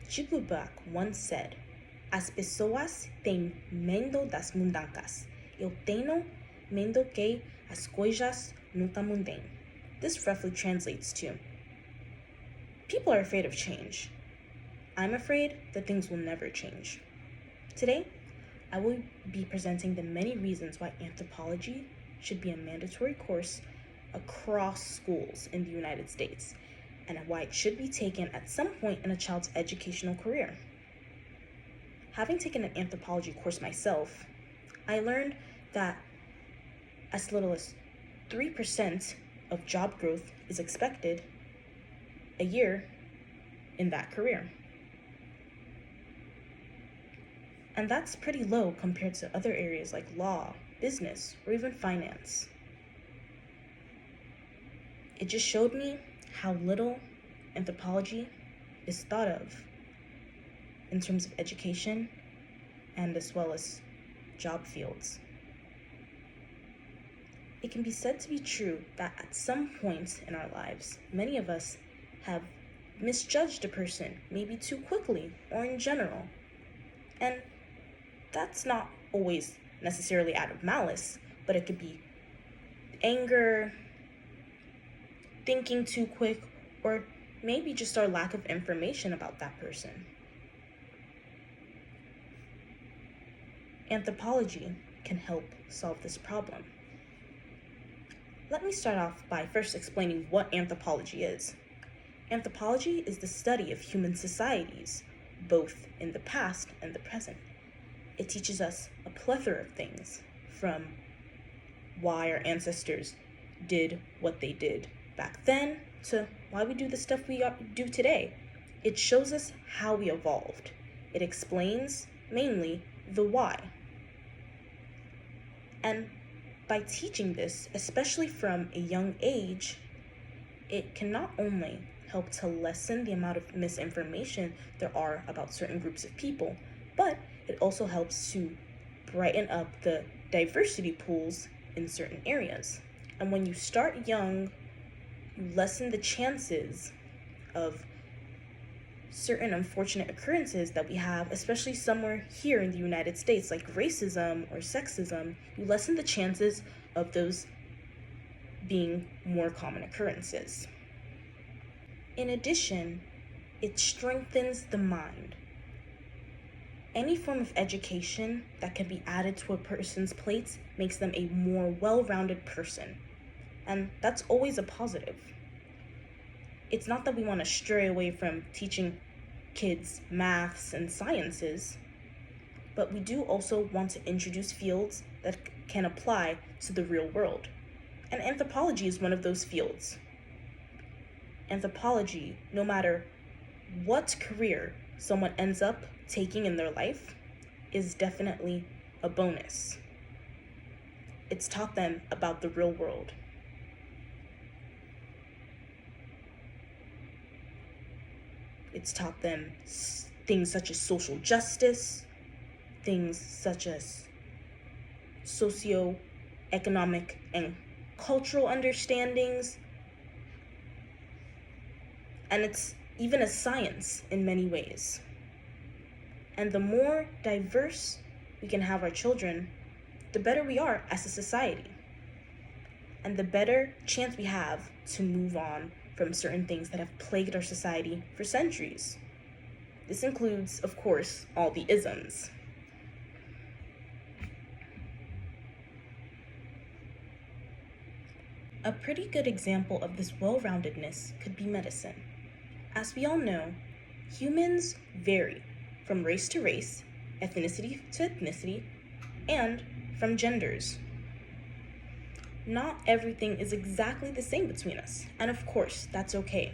Chico Buarque once said, "As pessoas têm medo das mudanças. Eu tenho medo que as coisas nunca mudem." This roughly translates to, people are afraid of change. I'm afraid that things will never change. Today, I will be presenting the many reasons why anthropology should be a mandatory course across schools in the United States, and why it should be taken at some point in a child's educational career. Having taken an anthropology course myself, I learned that as little as 3% of job growth is expected a year in that career. And that's pretty low compared to other areas like law, business, or even finance. It just showed me how little anthropology is thought of in terms of education and as well as job fields. It can be said to be true that at some point in our lives, many of us have misjudged a person, maybe too quickly or in general. And that's not always necessarily out of malice, but it could be anger, thinking too quick, or maybe just our lack of information about that person. Anthropology can help solve this problem. Let me start off by first explaining what anthropology is. Anthropology is the study of human societies, both in the past and the present. It teaches us a plethora of things, from why our ancestors did what they did back then to why we do the stuff we do today. It shows us how we evolved. It explains mainly the why. And by teaching this, especially from a young age, it can not only help to lessen the amount of misinformation there are about certain groups of people, but it also helps to brighten up the diversity pools in certain areas. And when you start young, you lessen the chances of certain unfortunate occurrences that we have, especially somewhere here in the United States, like racism or sexism. You lessen the chances of those being more common occurrences. In addition, it strengthens the mind. Any form of education that can be added to a person's plate makes them a more well-rounded person, and that's always a positive. It's not that we want to stray away from teaching kids maths and sciences, but we do also want to introduce fields that can apply to the real world, and anthropology is one of those fields. Anthropology, no matter what career someone ends up taking in their life, is definitely a bonus. It's taught them about the real world. It's taught them things such as social justice, things such as socio-economic and cultural understandings, and it's even a science in many ways. And the more diverse we can have our children, the better we are as a society, and the better chance we have to move on from certain things that have plagued our society for centuries. This includes, of course, all the isms. A pretty good example of this well-roundedness could be medicine. As we all know, humans vary from race to race, ethnicity to ethnicity, and from genders. Not everything is exactly the same between us, and of course, that's okay.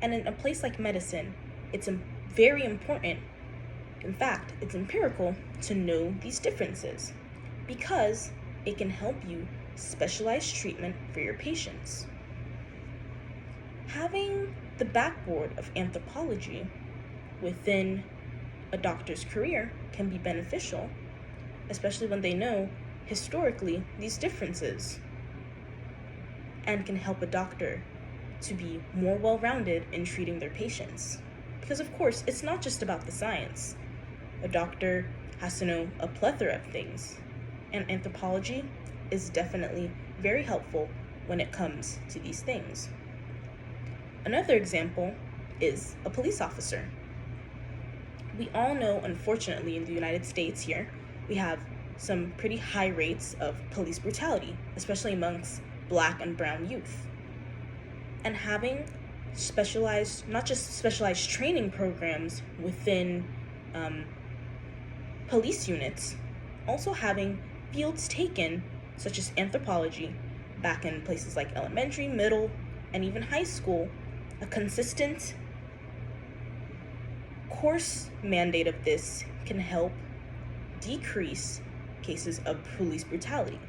And in a place like medicine, it's very important, in fact, it's empirical, to know these differences, because it can help you specialize treatment for your patients. Having the backboard of anthropology within a doctor's career can be beneficial, especially when they know historically these differences, and can help a doctor to be more well-rounded in treating their patients. Because, of course, it's not just about the science. A doctor has to know a plethora of things, and anthropology is definitely very helpful when it comes to these things. Another example is a police officer. We all know, unfortunately, in the United States here, we have some pretty high rates of police brutality, especially amongst Black and brown youth. And having not just specialized training programs within police units, also having fields taken, such as anthropology, back in places like elementary, middle, and even high school, a consistent course mandate of this can help decrease cases of police brutality.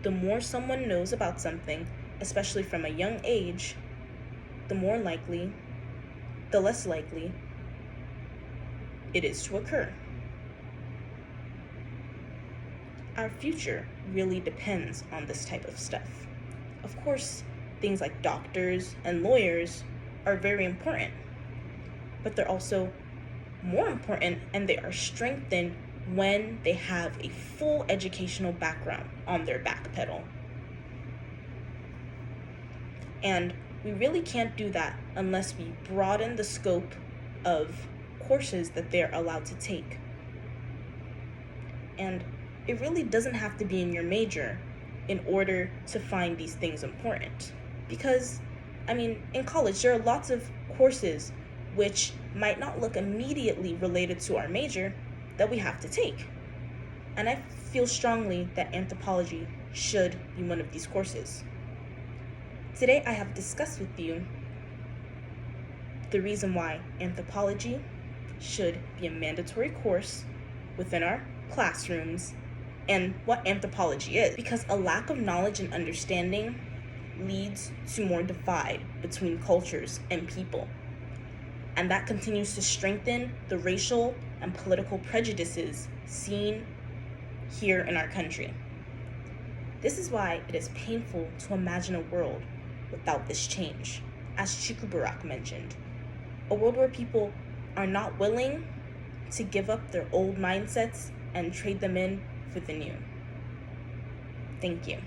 The more someone knows about something, especially from a young age, the less likely it is to occur. Our future really depends on this type of stuff. Of course, things like doctors and lawyers are very important, but they're also more important, and they are strengthened when they have a full educational background on their back pedal. And we really can't do that unless we broaden the scope of courses that they're allowed to take. And it really doesn't have to be in your major in order to find these things important. Because, in college, there are lots of courses which might not look immediately related to our major that we have to take. And I feel strongly that anthropology should be one of these courses. Today I have discussed with you the reason why anthropology should be a mandatory course within our classrooms and what anthropology is. Because a lack of knowledge and understanding leads to more divide between cultures and people. And that continues to strengthen the racial and political prejudices seen here in our country. This is why it is painful to imagine a world without this change. As Chiku Barak mentioned, a world where people are not willing to give up their old mindsets and trade them in for the new. Thank you.